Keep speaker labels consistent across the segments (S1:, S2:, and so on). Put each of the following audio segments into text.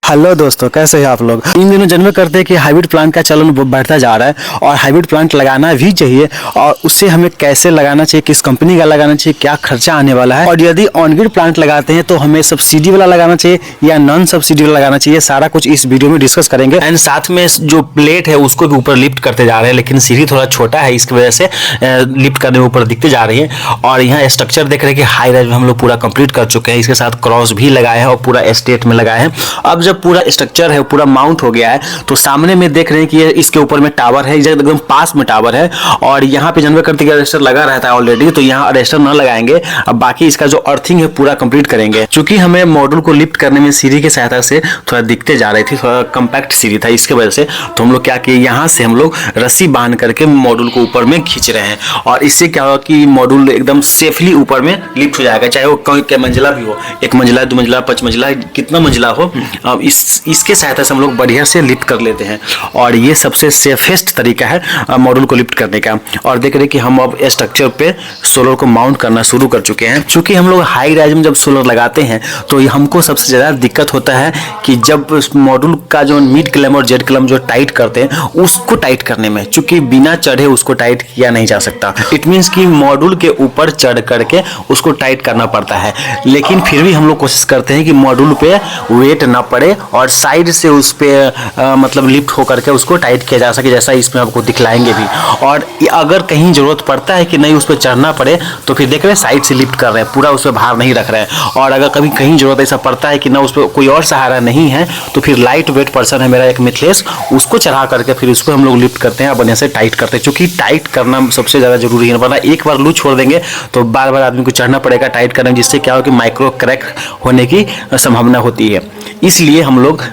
S1: Hello दोस्तों, कैसे हैं आप लोग। इन दिनों जन्म करते हैं कि हाइब्रिड प्लांट का चलन बढ़ता जा रहा है और हाइब्रिड प्लांट लगाना भी चाहिए। और उससे हमें कैसे लगाना चाहिए, किस कंपनी का लगाना चाहिए, क्या खर्चा आने वाला है, और यदि ऑन ग्रिड प्लांट लगाते हैं तो हमें सब्सिडी वाला लगाना चाहिए या नॉन सब्सिडी वाला लगाना चाहिए, सारा कुछ इस वीडियो में डिस्कस करेंगे। एंड साथ में जो प्लेट है उसको भी ऊपर लिफ्ट करते जा रहे हैं, लेकिन सीढ़ी थोड़ा छोटा है, इसकी वजह से लिफ्ट करने ऊपर दिखते जा रही है। और यहाँ स्ट्रक्चर देख रहे हैं कि हाई राइज में हम लोग पूरा कंप्लीट कर चुके हैं, इसके साथ क्रॉस भी लगाए हैं और पूरा एस्टेट में लगाए हैं। अब जब पूरा स्ट्रक्चर है पूरा माउंट हो गया है तो सामने में देख रहे हैं कि ये इसके ऊपर में टावर है, एकदम पास में टावर है। और यहाँ पे जनवरी करते अरेस्टर लगा रहता है ऑलरेडी, तो यहाँ अरेस्टर न लगाएंगे। अब बाकी इसका जो अर्थिंग है पूरा कंप्लीट करेंगे। क्योंकि हमें मॉड्यूल को लिफ्ट करने में सीढ़ी की सहायता से थोड़ा दिखते जा रही थी, थोड़ा कम्पैक्ट सीढ़ी था, इसके वजह से तो हम लोग क्या किए, यहाँ से हम लोग रस्सी बांध करके मॉड्यूल को ऊपर में खींच रहे हैं। और इससे क्या होगा कि मॉड्यूल एकदम सेफली ऊपर में लिफ्ट हो जाएगा, चाहे वो कोई मंजिला भी हो, 1 मंजिला 2 मंजिला 5 मंजिला कितना मंजिला हो। अब इसके सहायता से हम लोग बढ़िया से लिफ्ट कर लेते हैं। और ये सबसे सेफेस्ट तरीका है मॉड्यूल को लिफ्ट करने का। और देख रहे हैं कि हम अब स्ट्रक्चर पे सोलर को माउंट करना शुरू कर चुके हैं। क्योंकि हम लोग हाई राइज में जब सोलर लगाते हैं तो हमको सबसे ज़्यादा दिक्कत होता है कि जब मॉड्यूल का जो मिड क्लैम और जेड क्लैम जो टाइट करते हैं उसको टाइट करने में, चूंकि बिना चढ़े उसको टाइट किया नहीं जा सकता। इट मीन्स कि मॉड्यूल के ऊपर चढ़ करके उसको टाइट करना पड़ता है। लेकिन फिर भी हम लोग कोशिश करते हैं कि मॉड्यूल पे वेट ना पड़े और साइड से उस पे मतलब लिफ्ट होकर के उसको टाइट किया जा सके, जैसा इसमें आपको दिखलाएंगे भी। और अगर कहीं जरूरत पड़ता है कि नहीं उस पर चढ़ना पड़े तो फिर देख रहे हैं साइड से लिफ्ट कर रहे हैं, पूरा उस पर भार नहीं रख रहे हैं। और अगर कभी कहीं जरूरत ऐसा पड़ता है कि ना उस पर कोई और सहारा नहीं है तो फिर लाइट वेट पर्सन है मेरा एक मिथलेश, उसको चढ़ा करके फिर उसको हम लोग लिफ्ट करते हैं और बढ़िया से टाइट करते हैं। क्योंकि टाइट करना सबसे ज़्यादा जरूरी है, वरना एक बार लूज छोड़ देंगे तो बार बार आदमी को चढ़ना पड़ेगा टाइट करने में, जिससे क्या हो कि माइक्रो क्रैक होने की संभावना होती है। इसलिए हम लोग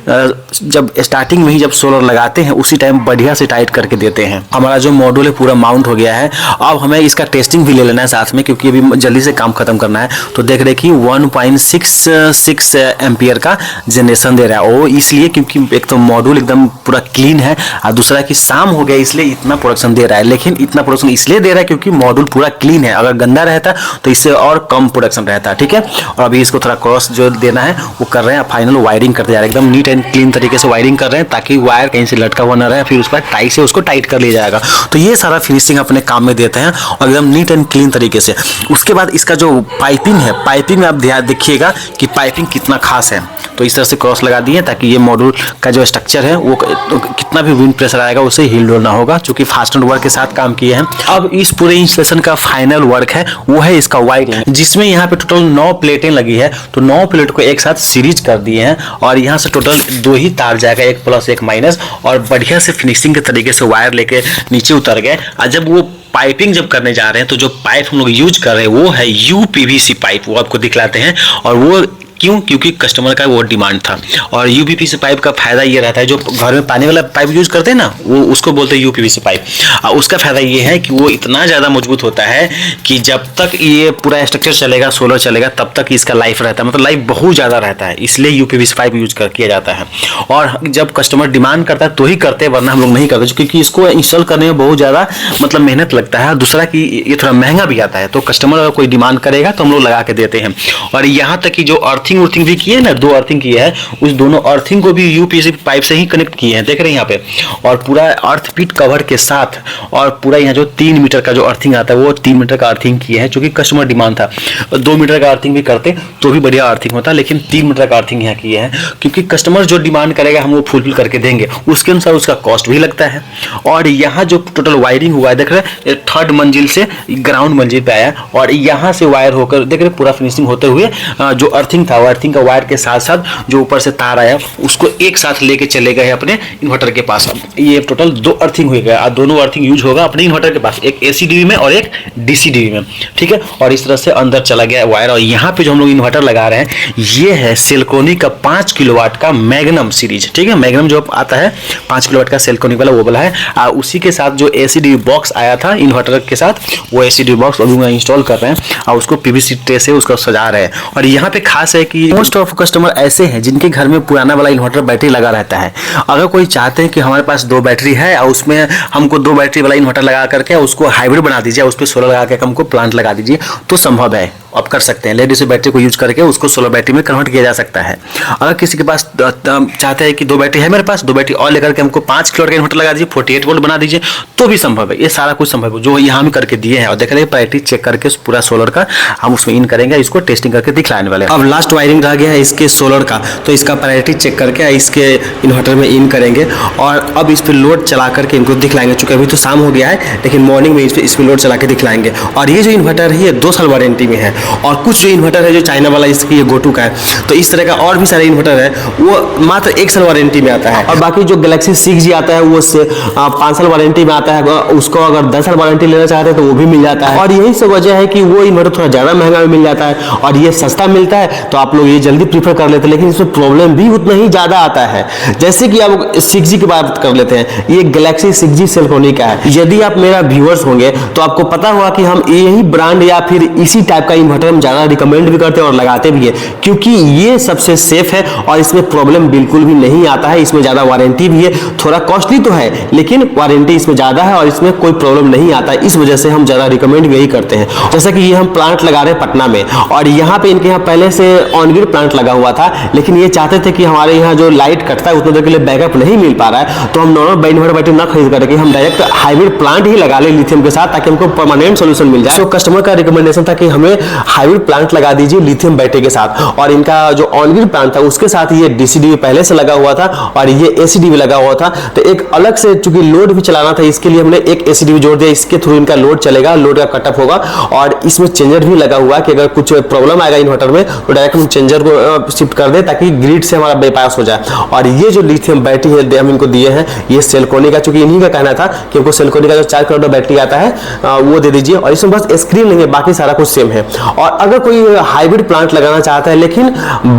S1: जब स्टार्टिंग में ही जब सोलर लगाते हैं उसी टाइम बढ़िया से टाइट करके देते हैं। हमारा जो मॉड्यूल है पूरा माउंट हो गया है। अब हमें इसका टेस्टिंग भी ले लेना है साथ में, क्योंकि अभी जल्दी से काम खत्म करना है। तो देख रहे कि 1.66 एम्पियर का जनरेशन दे रहा है। वो इसलिए क्योंकि एक तो मॉड्यूल एकदम पूरा क्लीन है और दूसरा कि शाम हो गया इसलिए इतना प्रोडक्शन दे रहा है। लेकिन इतना प्रोडक्शन इसलिए दे रहा है क्योंकि मॉड्यूल पूरा क्लीन है, अगर गंदा रहता तो इससे और कम प्रोडक्शन रहता है। ठीक है, और अभी इसको थोड़ा क्रॉस जो देना है वो कर रहे हैं, फाइनल वायरिंग करते जा रहे हैं, एकदम नीट एंड क्लीन तरीके से वायरिंग कर रहे हैं ताकि वायर कहीं से लटका हुआ ना रहे, फिर उस पर टाई से उसको टाइट कर लिया जाएगा। तो ये सारा फिनिशिंग अपने काम में देते हैं और एकदम नीट एंड क्लीन तरीके से। उसके बाद इसका जो पाइपिंग है, पाइपिंग में आप ध्यान देखिएगा कि पाइपिंग कितना खास है। तो इस तरह से क्रॉस लगा दिए ताकि ये मॉड्यूल का जो स्ट्रक्चर है वो कितना भी विंड प्रेशर आएगा उसे हिल डोल ना होगा, क्योंकि फास्ट एंड वर्क के साथ काम किए हैं। अब इस पूरे इंस्टॉलेशन का फाइनल वर्क है वो है इसका वायरिंग, जिसमें यहाँ पे टोटल 9 प्लेटें लगी है। तो 9 प्लेट को एक साथ सीरीज कर दिए हैं और यहाँ से टोटल 2 ही तार जाएगा, 1 प्लस 1 माइनस, और बढ़िया से फिनिशिंग के तरीके से वायर लेके नीचे उतर गए। और जब वो पाइपिंग जब करने जा रहे हैं तो जो पाइप हम लोग यूज कर रहे हैं वो है यूपीवीसी पाइप, वो आपको दिखलाते हैं। और वो क्यों? क्योंकि कस्टमर का वो डिमांड था। और यूपीवीसी पाइप का फायदा ये रहता है, जो घर में पानी वाला पाइप यूज करते हैं ना वो उसको बोलते हैं यूपीवीसी पाइप। उसका फायदा ये है कि वो इतना ज़्यादा मजबूत होता है कि जब तक ये पूरा स्ट्रक्चर चलेगा, सोलर चलेगा, तब तक इसका लाइफ रहता है, मतलब लाइफ बहुत ज़्यादा रहता है। इसलिए यूपीवीसी पाइप यूज किया जाता है। और जब कस्टमर डिमांड करता है तो ही करते हैं, वरना हम लोग नहीं करते, क्योंकि इसको इंस्टॉल करने में बहुत ज़्यादा मतलब मेहनत लगता है। दूसरा कि ये थोड़ा महंगा भी आता है, तो कस्टमर अगर कोई डिमांड करेगा तो हम लोग लगा के देते हैं। और यहाँ तक कि जो अर्थिंग उर्थिंग भी किए ना, 2 अर्थिंग किए हैं, उस दोनों अर्थिंग को भी यूपीवीसी पाइप से ही कनेक्ट किए हैं, देख रहे हैं यहाँ पे। और पूरा अर्थ पीट कवर के साथ, और पूरा यहाँ जो 3 मीटर का जो अर्थिंग आता है वो 3 मीटर का अर्थिंग किए हैं, क्योंकि कस्टमर डिमांड था। 2 मीटर का अर्थिंग भी करते तो भी बढ़िया अर्थिंग होता, लेकिन 3 मीटर का अर्थिंग यहाँ किए हैं, क्योंकि कस्टमर जो डिमांड करेगा हम वो फुलफिल करके देंगे, उसके अनुसार उसका कॉस्ट भी लगता है। और यहाँ जो टोटल वायरिंग हुआ है देख रहे हैं, 3rd मंजिल से ग्राउंड मंजिल पे आया और यहाँ से वायर होकर देख रहे पूरा फिनिशिंग होते हुए जो अर्थिंग था, वो अर्थिंग का वायर के साथ साथ जो ऊपर से तार आया उसको एक साथ लेके चले गए अपने इन्वर्टर के पास। ये टोटल 2 अर्थिंग हुए गया, दोनों अर्थिंग यूज होगा अपने इन्वर्टर के पास, एक एसी डीवी में और एक डीसी डीवी में। ठीक है, और इस तरह से अंदर चला गया वायर। और यहाँ पे जो हम लोग इन्वर्टर लगा रहे हैं ये है सेल्कोनी का 5 किलोवाट का मैग्नम सीरीज। ठीक है, मैग्नम जो आता है 5 किलोवाट का सेल्कोनी वाला वो वाला है। उसी के साथ जो एसी डीवी बॉक्स आया था इन्वर्टर के साथ, वो एसी डीवी बॉक्स अभी इंस्टॉल कर रहे हैं और उसको पीवीसी ट्रे से उसको सजा रहे हैं। और यहाँ पे खास है कि मोस्ट ऑफ कस्टमर ऐसे हैं जिनके घर में पुराना वाला इन्वर्टर बैटरी लगा रहता है। अगर कोई चाहते हैं कि हमारे पास 2 बैटरी है और उसमें हमको 2 बैटरी वाला इन्वर्टर लगा करके उसको हाइब्रिड बना दीजिए, उस पर सोलर लगा के हमको प्लांट लगा दीजिए, तो संभव है। आप कर सकते हैं। लेड एसिड बैटरी को यूज करके उसको सोलर बैटरी में कन्वर्ट किया जा सकता है। अगर किसी के पास चाहते हैं कि 2 बैटरी है मेरे पास, 2 बैटरी और लेकर के हमको 5 किलोवाट का इन्वर्टर लगा दीजिए, 48 वोल्ट बना दीजिए, तो भी संभव है। ये सारा कुछ संभव है जो यहाँ हम करके दिए हैं। और देख रहे हैं प्रायोरिटी चेक करके पूरा सोलर का हम उसमें इन करेंगे, इसको टेस्टिंग करके दिखलाने वाले हैं। अब लास्ट वायरिंग रह गया है इसके सोलर का, तो इसका प्रायोरिटी चेक करके इसके इन्वर्टर में इन करेंगे और अब इस पर लोड चला करके इनको दिखलाएंगे। चूंकि अभी तो शाम हो गया है, लेकिन मॉर्निंग में इस पर लोड चला के दिखलाएंगे। और ये जो इन्वर्टर है ये 2 साल वारंटी में है। और कुछ जो इन्वर्टर है जो चाइना वाला इसकी ये गोटू का है, तो इस तरह का और भी सारे इन्वर्टर है वो मात्र 1 साल वारंटी में आता है। और बाकी जो गैलेक्सी 6G आता है वो 5 साल वारंटी में आता है। उसको अगर 10 साल वारंटी लेना चाहते हैं तो वो भी मिल जाता है। और यही सब वजह है कि वो इन्वर्टर थोड़ा ज़्यादा महंगा में मिल जाता है और ये सस्ता मिलता है, तो आप लोग ये जल्दी प्रीफर कर लेते हैं। लेकिन इसमें प्रॉब्लम भी उतना ही ज़्यादा आता है। जैसे कि आप 6G की बात कर लेते हैं, ये गैलेक्सी 6G सेल्कोनिक का है। यदि आप मेरा व्यूअर्स होंगे तो आपको पता होगा कि हम यही ब्रांड या फिर इसी टाइप का इन्वर्टर हम ज़्यादा रिकमेंड भी करते हैं और लगाते भी है, क्योंकि ये सबसे सेफ है और इसमें प्रॉब्लम बिल्कुल भी नहीं आता है। इसमें ज़्यादा वारंटी भी है, थोड़ा कॉस्टली तो है लेकिन वारंटी इसमें ज़्यादा है और इसमें कोई प्रॉब्लम नहीं आता है। इस वजह से हम ज़्यादा रिकमेंड यही करते हैं। जैसा कि ये हम प्लांट लगा रहे हैं पटना में, और यहाँ पे इनके यहाँ पहले से ऑनग्रिड प्लांट लगा हुआ था, लेकिन ये चाहते थे कि हमारे यहाँ जो लाइट कटता है उतने देर के लिए बैकअप नहीं मिल पा रहा है, तो हम नॉर्मल इन्वर्टर बैटरी ना खरीद करके हम डायरेक्ट हाइब्रिड प्लांट ही लगा ले लिथियम के साथ, ताकि हमको परमानेंट सोल्यूशन मिल जाए। तो कस्टमर का रिकमेंडेशन था कि हमें हाइब्रिड प्लांट लगा दीजिए लिथियम बैटरी के साथ। और इनका जो ऑनग्रिड प्लांट था उसके साथ ये डीसीडी पहले से लगा हुआ था और ये एसीडी भी लगा हुआ था। तो एक अलग से चूंकि लोड भी चलाना था, इसके लिए हमने एक एसीडी भी जोड़ दिया। इसके थ्रू इनका लोड चलेगा, लोड का कटअप होगा। और इसमें चेंजर भी लगा हुआ है कि अगर कुछ प्रॉब्लम आएगा इन्वर्टर में तो डायरेक्ट हम चेंजर को शिफ्ट कर दे ताकि ग्रिड से हमारा बाईपास हो जाए। और ये जो लिथियम बैटरी है हम इनको दिए हैं, ये सेल्कोनी का, चूंकि इन्हीं का कहना था कि हमको सेल्कोनी का जो 4 किलोवाट बैटरी आता है वो दे दीजिए। और इसमें बस स्क्रीन नहीं है, बाकी सारा कुछ सेम है। और अगर कोई हाइब्रिड प्लांट लगाना चाहता है लेकिन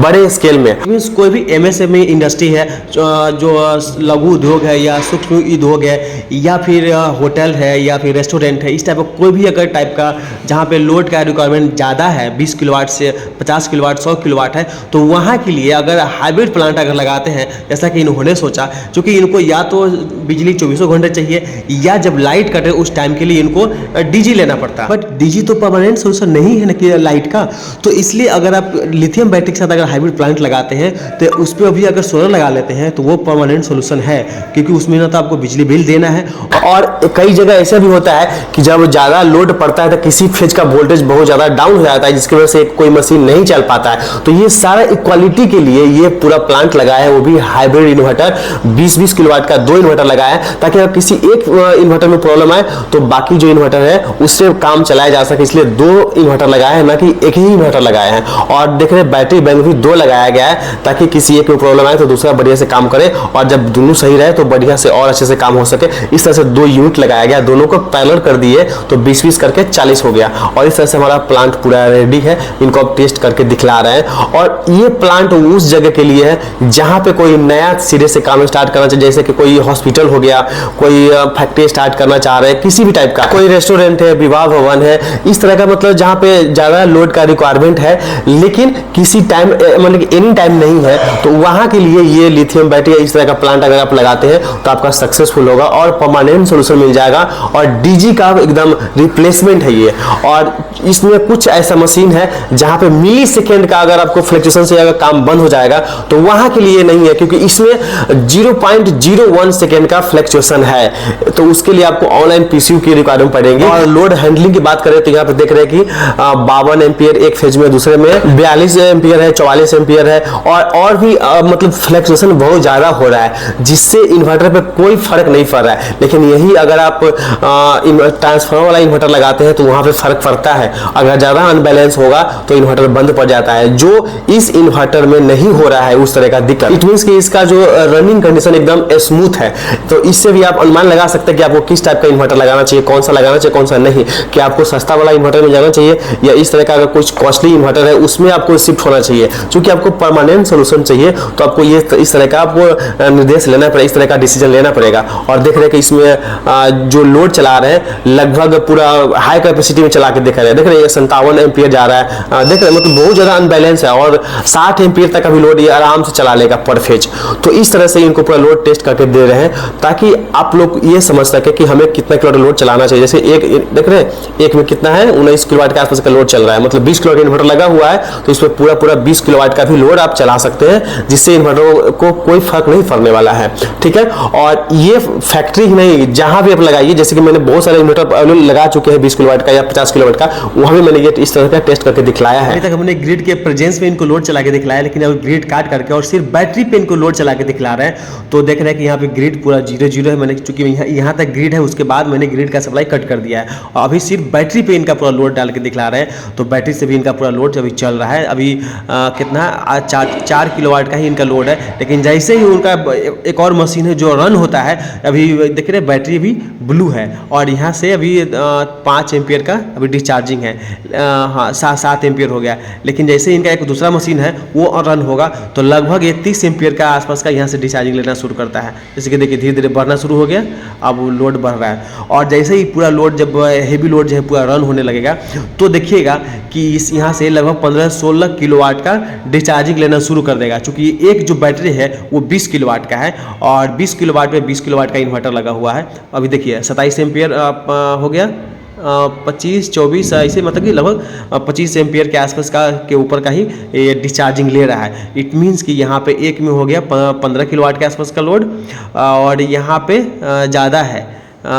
S1: बड़े स्केल में, कोई भी एमएसएमई इंडस्ट्री है, जो लघु उद्योग है या सूक्ष्म उद्योग है या फिर होटल है या फिर रेस्टोरेंट है, इस टाइप का कोई भी अगर टाइप का जहाँ पे लोड का रिक्वायरमेंट ज़्यादा है, 20 किलोवाट से 50 किलोवाट 100 किलोवाट है, तो वहाँ के लिए अगर हाइब्रिड प्लांट अगर लगाते हैं, जैसा कि इन्होंने सोचा, क्योंकि इनको या तो बिजली 24 घंटे चाहिए या जब लाइट कटे उस टाइम के लिए इनको डीजी लेना पड़ता है। बट डीजी तो परमानेंट सोल्यूशन नहीं है ना कि लाइट का, तो इसलिए अगर आप लिथियम बैटरी के साथ अगर हाइब्रिड प्लांट लगाते हैं तो उस पर भी अगर सोलर लगा लेते हैं तो वो परमानेंट सोल्यूशन है, क्योंकि उसमें ना तो आपको बिजली बिल देना है। और कई जगह ऐसा भी होता है कि जब ज़्यादा लोड पड़ता है तो किसी फेज का वोल्टेज बहुत ज़्यादा डाउन हो जाता है, जिसकी वजह से कोई मशीन नहीं चल पाता है। तो ये सारा इक्वालिटी के लिए ये पूरा प्लांट लगाया है, वो भी हाइब्रिड इन्वर्टर 20-20 किलोवाट का 2 इन्वर्टर लगाया है, ताकि अगर किसी एक इन्वर्टर में प्रॉब्लम आए तो बाकी जो इन्वर्टर है उससे काम चलाया जा सके। इसलिए 2 इन्वर्टर लगाया है, ना कि एक ही इन्वर्टर लगाया है। और देख रहे बैटरी बैंक भी 2 लगाया गया है, ताकि किसी एक में प्रॉब्लम आए तो दूसरा बढ़िया से काम करे, और जब दोनों सही रहे तो बढ़िया से और अच्छे से काम हो सके। इस तरह से 2 यूनिट लगाया गया, दोनों को पैरेलल कर दिए तो 20-20 करके 40 हो गया। और इस तरह से हमारा प्लांट पूरा रेडी है। इनको अब टेस्ट करके दिखला रहे हैं। और ये प्लांट उस जगह के लिए है जहां पे कोई नया सिरे से काम स्टार्ट करना चाहिए, जैसे कि कोई हॉस्पिटल हो गया, कोई फैक्ट्री स्टार्ट करना चाह रहे हैं, किसी भी टाइप का, कोई रेस्टोरेंट है, विवाह भवन है, इस तरह का, मतलब जहां पे ज्यादा लोड का रिक्वायरमेंट है लेकिन किसी टाइम मतलब एनी टाइम नहीं है, तो वहां के लिए ये लिथियम बैटरी इस तरह का प्लांट अगर आप लगाते हैं तो आपका सक्सेसफुल होगा और परमानेंट सोल्यूशन मिल जाएगा। और डीजी का एकदम रिप्लेसमेंट है ये। और इसमें कुछ ऐसा मशीन है जहां पे मिली सेकेंड का अगर आपको फ्लक्चुएशन से अगर काम बंद हो जाएगा तो वहां के लिए नहीं है, क्योंकि इसमें 0.01 सेकेंड का फ्लक्चुएशन है। तो उसके लिए आपको ऑनलाइन पीसीयू की रिक्वायरमेंट पड़ेगी। और लोड हैंडलिंग की बात करें तो यहाँ पे देख रहे हैं कि 52 एम्पियर एक फेज में, दूसरे में 42 एम्पियर है, 44 एम्पियर है। और भी मतलब फ्लक्चुएशन बहुत ज्यादा हो रहा है, जिससे इन्वर्टर पे कोई फर्क नहीं पड़ रहा है। लेकिन यही अगर आप ट्रांसफार्मर वाला इन्वर्टर लगाते हैं तो वहां पे फर्क पड़ता है। अगर ज्यादा अनबैलेंस होगा तो इन्वर्टर बंद पड़ जाता है, जो इस इन्वर्टर में नहीं हो रहा है उस तरह का दिक्कत। इट मींस कि इसका जो रनिंग कंडीशन एकदम स्मूथ है। तो इससे भी आप अनुमान लगा सकते हैं कि आपको किस टाइप का इन्वर्टर लगाना चाहिए, कौन सा लगाना चाहिए, कौन सा नहीं। कि आपको सस्ता वाला इन्वर्टर में जाना चाहिए या इस तरह का अगर कुछ कॉस्टली इन्वर्टर है उसमें आपको शिफ्ट होना चाहिए। क्योंकि आपको परमानेंट सोल्यूशन चाहिए तो आपको ये इस तरह का आपको निर्देश लेना पड़ेगा, इस तरह का डिसीजन लेना पड़ेगा। और देख रहे हैं कि इसमें जो लोड चला रहे हैं लगभग पूरा हाई कैपेसिटी में चला के देख रहे हैं। देख रहे हैं 57 एम्पियर जा रहा है, देख रहे हैं मतलब बहुत ज्यादा अनबैलेंस है। और 60 एम्पियर तक अभी लोड ये आराम से चला लेगा पर फेज। तो इस तरह से इनको पूरा लोड टेस्ट करके दे रहे हैं ताकि आप लोग ये समझ सके कि हमें कितना किलोवाट लोड चलाना चाहिए। जैसे एक देख रहे हैं एक में कितना है 19 किलोवाट के आसपास का लोड
S2: चल रहा है, मतलब 20 किलोवाट इन्वर्टर लगा हुआ है तो इसमें पूरा 20 किलोवाट का भी लोड आप चला सकते हैं, जिससे इन्वर्टर को कोई फर्क नहीं पड़ने वाला है। ठीक है, और ये फैक्ट्री ही नहीं, जहां भी आप लगाइए, जैसे कि मैंने बहुत सारे इन्वर्टर लगा चुके हैं 20 किलोवाट का या 50 किलोवाट का, वहां भी मैंने ये इस तरह का टेस्ट करके दिखलाया है।
S3: अभी तक हमने ग्रिड के प्रेजेंस में इनको लोड चला के दिखलाया, लेकिन अब ग्रिड काट करके और सिर्फ बैटरी पे इनको लोड चला के दिखला रहे हैं। तो देख रहे हैं कि यहाँ पे ग्रिड पूरा 0 है, मैंने चूंकि यहाँ तक ग्रिड है, उसके बाद मैंने ग्रिड का सप्लाई कट कर दिया है और अभी सिर्फ बैटरी पे इनका पूरा लोड डाल के दिखला रहे हैं। तो बैटरी से भी इनका पूरा लोड अभी चल रहा है, अभी कितना 4 किलोवाट का ही इनका लोड है। लेकिन जैसे ही उनका एक और मशीन है जो रन होता है, अभी देख रहे हैं बैटरी भी ब्लू है और यहाँ से अभी 5 एम्पियर का अभी डिस्चार्जिंग है, हाँ 7 एम्पियर हो गया। लेकिन जैसे इनका एक दूसरा मशीन है वो रन होगा तो लगभग 30 एम्पियर का आसपास का यहाँ से डिस्चार्जिंग लेना शुरू करता है। जैसे कि देखिए धीरे धीरे बढ़ना शुरू हो गया, अब लोड बढ़ रहा है। और जैसे ही पूरा लोड, जब हेवी लोड जो है पूरा रन होने लगेगा तो देखिएगा कि इस यहाँ से लगभग 15-16 किलोवाट का डिस्चार्जिंग लेना शुरू कर देगा। चूँकि एक जो बैटरी है वो 20 किलोवाट का है और 20 किलोवाट में 20 किलोवाट का इन्वर्टर लगा हुआ है। अभी देखिए 27 एम्पियर हो गया, 25-24 ऐसे, मतलब कि लगभग 25 एम्पियर के आसपास का के ऊपर का ही ये डिस्चार्जिंग ले रहा है। इट मीन्स कि यहाँ पे एक में हो गया 15 किलोवाट के आसपास का लोड और यहाँ पे ज़्यादा है,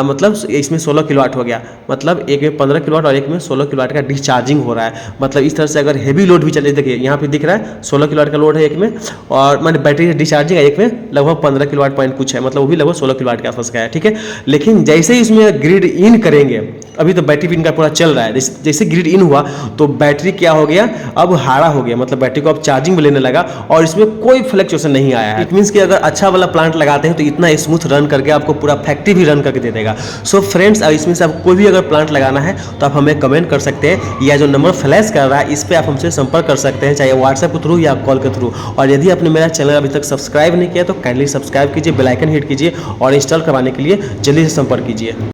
S3: मतलब इसमें 16 किलोवाट हो गया, मतलब एक में 15 किलोवाट और एक में 16 किलोवाट का डिस्चार्जिंग हो रहा है। मतलब इस तरह से अगर हेवी लोड भी चले, देखिए यहाँ पे दिख रहा है 16 किलोवाट का लोड है एक में और मैंने बैटरी डिस्चार्जिंग है एक में लगभग 15 किलोवाट पॉइंट कुछ है, मतलब वो भी लगभग 16 किलोवाट के आसपास का है। ठीक है, लेकिन जैसे ही इसमें ग्रिड इन करेंगे, अभी तो बैटरी पिन का पूरा चल रहा है, जैसे ग्रिड इन हुआ तो बैटरी क्या हो गया, अब हारा हो गया, मतलब बैटरी को अब चार्जिंग में लेने लगा और इसमें कोई फ्लक्चुएशन नहीं आया है। इट मीन्स कि अगर अच्छा वाला प्लांट लगाते हैं तो इतना स्मूथ रन करके आपको पूरा फैक्ट्री भी रन करके दे देगा। सो फ्रेंड्स, इसमें से आप कोई भी अगर प्लांट लगाना है तो आप हमें कमेंट कर सकते हैं या जो नंबर फ्लैश कर रहा है इस पर आप हमसे संपर्क कर सकते हैं, चाहे व्हाट्सएप के थ्रू या कॉल के थ्रू। और यदि आपने मेरा चैनल अभी तक सब्सक्राइब नहीं किया तो काइंडली सब्सक्राइब कीजिए, बेल आइकन हिट कीजिए और इंस्टॉल करवाने के लिए जल्दी से संपर्क कीजिए।